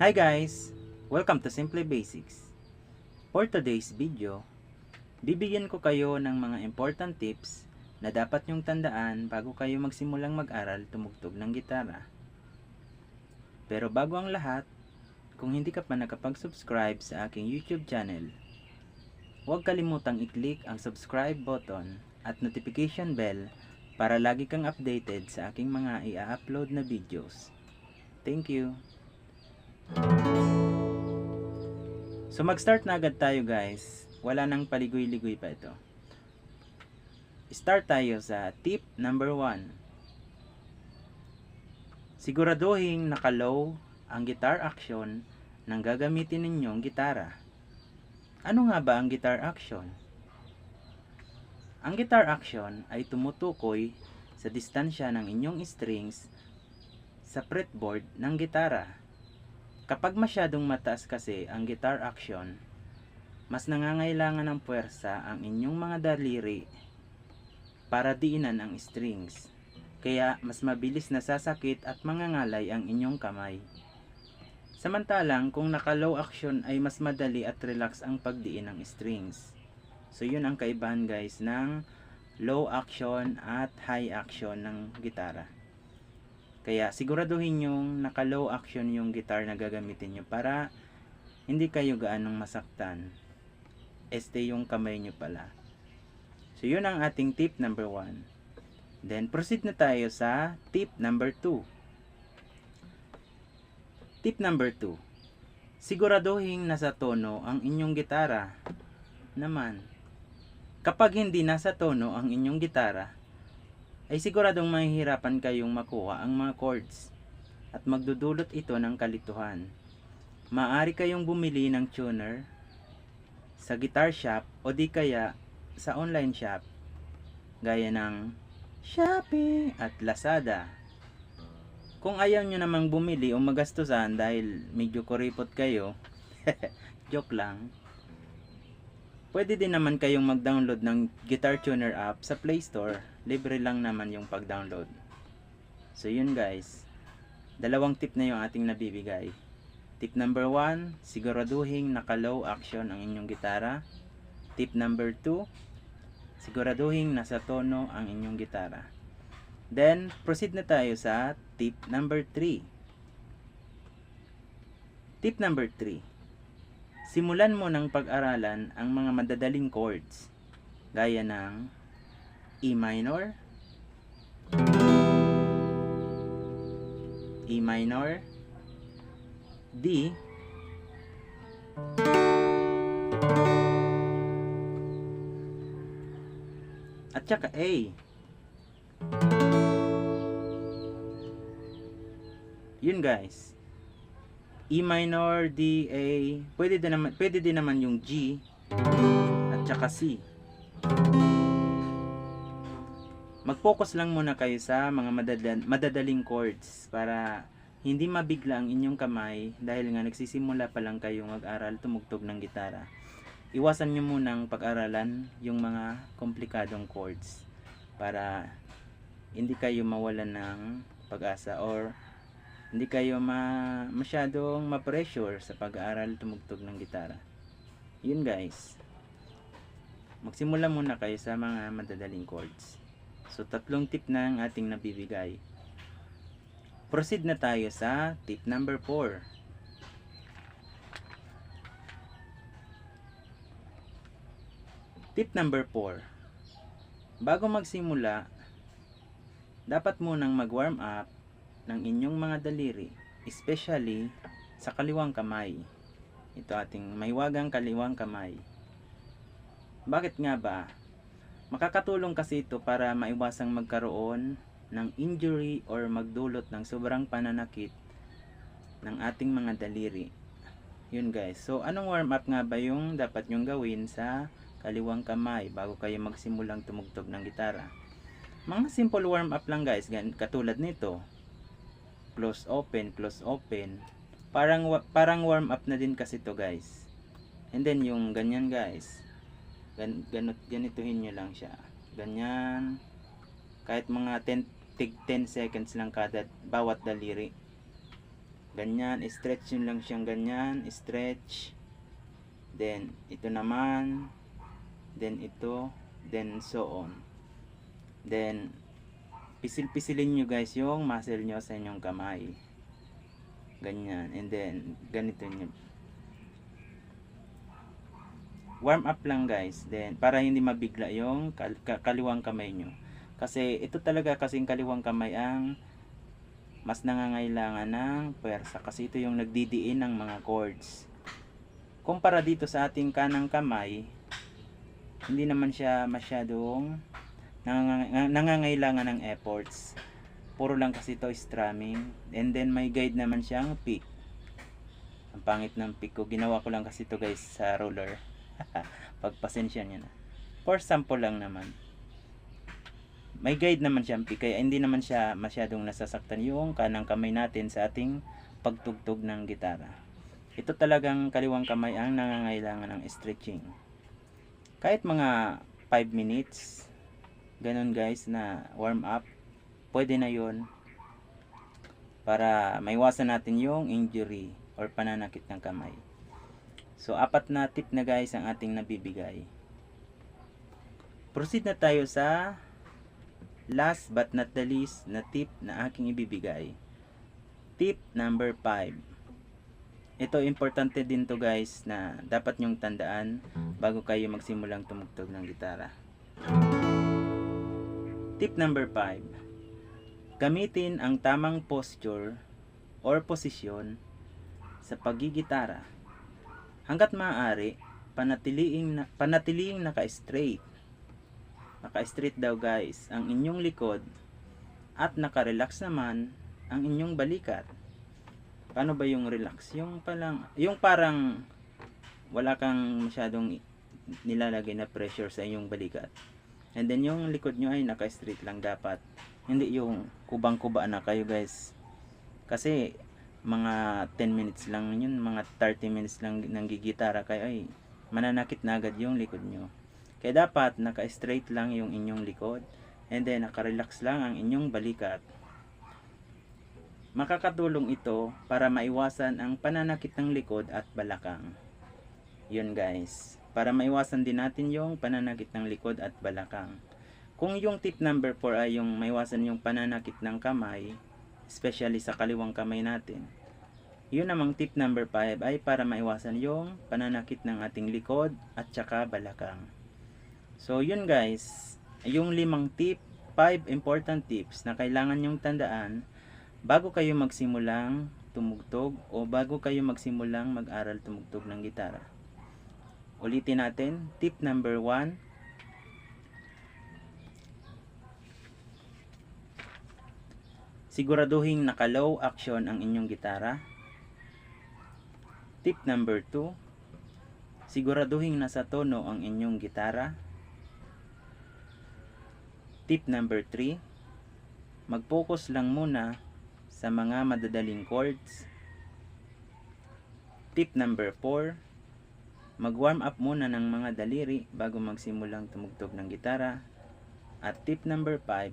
Hi guys! Welcome to Simple Basics. For today's video, bibigyan ko kayo ng mga important tips na dapat nyong tandaan bago kayo magsimulang mag-aral tumugtog ng gitara. Pero bago ang lahat, kung hindi ka pa nakapag-subscribe sa aking YouTube channel, huwag kalimutang i-click ang subscribe button at notification bell para lagi kang updated sa aking mga i-upload na videos. Thank you! So mag-start na agad tayo guys. Wala nang paligoy-ligoy pa ito. Start tayo sa tip number 1. Siguraduhin naka-low ang guitar action ng gagamitin ninyong gitara. Ano nga ba ang guitar action? Ang guitar action ay tumutukoy sa distansya ng inyong strings sa fretboard ng gitara. Kapag masyadong mataas kasi ang guitar action, mas nangangailangan ng puwersa ang inyong mga daliri para diinan ang strings. Kaya mas mabilis nasasakit at mangangalay ang inyong kamay. Samantalang kung naka-low action ay mas madali at relax ang pagdiin ng strings. So yun ang kaibahan guys ng low action at high action ng gitara. Kaya siguraduhin yung naka-low action yung guitar na gagamitin nyo para hindi kayo gaanong masaktan. Yung kamay nyo pala. So yun ang ating tip number 1. Then proceed na tayo sa tip number 2. Tip number 2. Siguraduhin nasa tono ang inyong gitara. Naman, kapag hindi nasa tono ang inyong gitara, ay siguradong mahihirapan kayong makuha ang mga chords at magdudulot ito ng kalituhan. Maaari kayong bumili ng tuner sa guitar shop o di kaya sa online shop gaya ng Shopee at Lazada. Kung ayaw nyo namang bumili o magastusan dahil medyo kuripot kayo, joke lang, pwede din naman kayong mag-download ng Guitar Tuner app sa Play Store. Libre lang naman yung pag-download. So yun guys. Dalawang tip na yung ating nabibigay. Tip number 1, siguraduhin naka-low action ang inyong gitara. Tip number 2, siguraduhin nasa tono ang inyong gitara. Then, proceed na tayo sa tip number 3. Tip number 3. Simulan mo ng pag-aralan ang mga madadaling chords gaya ng E minor, E minor, D, at saka A. Yun guys. E minor, D, A, pwede din naman yung G at saka C. Mag-focus lang muna kayo sa mga madadaling chords para hindi mabigla ang inyong kamay dahil nga nagsisimula pa lang kayong mag-aral tumugtog ng gitara. Iwasan nyo munang pag-aralan yung mga komplikadong chords para hindi kayo mawalan ng pag-asa or hindi kayo masyadong ma-pressure sa pag-aaral tumugtog ng gitara. Yun guys. Magsimula muna kayo sa mga madadaling chords. So, 3 tip na ang ating nabibigay. Proceed na tayo sa tip number 4. Tip number 4. Bago magsimula, dapat munang mag-warm up ng inyong mga daliri, especially sa kaliwang kamay. Ito ating mahiwagang kaliwang kamay. Bakit nga ba? Makakatulong kasi ito para maiwasang magkaroon ng injury or magdulot ng sobrang pananakit ng ating mga daliri. Yun guys. So, anong warm up nga ba yung dapat nyong gawin sa kaliwang kamay bago kayo magsimulang tumugtog ng gitara? Mga simple warm up lang guys. Katulad nito. Close open, close open. Parang warm up na din kasi to guys. And then yung ganyan guys. Ganituhin nyo lang siya. Ganyan. Kahit mga 10 seconds lang bawat daliri. Ganyan, stretch nyo lang siyang ganyan, stretch. Then, ito naman. Then, ito. Then, so on. Then, pisil-pisilin nyo guys yung muscle nyo sa inyong kamay. Ganyan. And then, ganito nyo. Warm up lang guys. Then, para hindi mabigla yung kaliwang kamay nyo. Kasi, ito talaga kasing kaliwang kamay ang mas nangangailangan ng pwersa. Kasi ito yung nagdidiin ng mga chords. Kumpara dito sa ating kanang kamay, hindi naman siya masyadong nangangailangan ng efforts. Puro lang kasi ito strumming. And then may guide naman siyang pick. Ang pangit ng pick ko. Ginawa ko lang kasi ito guys sa roller. Pagpasensya niya na. For sample lang naman. May guide naman siyang pick. Kaya hindi naman siya masyadong nasasaktan yung kanang kamay natin sa ating pagtugtog ng gitara. Ito talagang kaliwang kamay ang nangangailangan ng stretching. Kahit mga 5 minutes, ganun guys na warm up, pwede na yon para maiwasan natin yung injury or pananakit ng kamay. So, 4 na tip na guys ang ating nabibigay. Proceed na tayo sa last but not the least na tip na aking ibibigay. Tip number 5. Ito importante din to guys na dapat nyong tandaan bago kayo magsimulang tumugtog ng gitara. Tip number 5. Gamitin ang tamang posture or posisyon sa paggigitara. Hanggat maaari, panatiliing naka-straight. Naka-straight daw guys ang inyong likod at naka-relax naman ang inyong balikat. Paano ba yung relax? Yung parang wala kang masyadong nilalagay na pressure sa inyong balikat. And then yung likod nyo ay naka-straight lang dapat. Hindi yung kubang-kuba na kayo guys. Kasi mga 10 minutes lang yun, mga 30 minutes lang ng gigitara kayo ay mananakit na agad yung likod nyo. Kaya dapat naka-straight lang yung inyong likod. And then naka-relax lang ang inyong balikat. Makakatulong ito para maiwasan ang pananakit ng likod at balakang. Yun guys. Para maiwasan din natin yung pananakit ng likod at balakang. Kung yung tip number 4 ay yung maiwasan yung pananakit ng kamay, especially sa kaliwang kamay natin. Yun namang tip number 5 ay para maiwasan yung pananakit ng ating likod at saka balakang. So yun guys. Yung 5 tip, 5 important tips na kailangan nyong tandaan bago kayo magsimulang tumugtog o bago kayo magsimulang mag-aral tumugtog ng gitara. Ulitin natin, tip number 1. Siguraduhin naka-low action ang inyong gitara. Tip number 2. Siguraduhin nasa tono ang inyong gitara. Tip number 3. Mag-focus lang muna sa mga madadaling chords. Tip number 4. Mag-warm up muna ng mga daliri bago magsimulang tumugtog ng gitara. At tip number 5.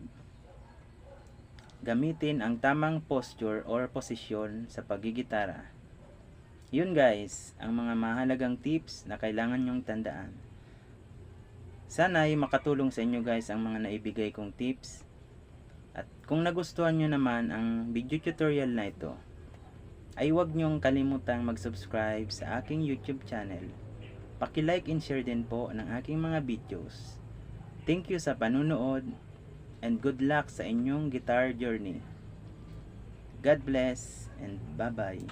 Gamitin ang tamang posture or posisyon sa paggigitara. Yun guys, ang mga mahalagang tips na kailangan nyong tandaan. Sana ay makatulong sa inyo guys ang mga naibigay kong tips. At kung nagustuhan nyo naman ang video tutorial na ito, ay huwag nyong kalimutang mag-subscribe sa aking YouTube channel. Paki-like and share din po ng aking mga videos. Thank you sa panunood and good luck sa inyong guitar journey. God bless and bye-bye.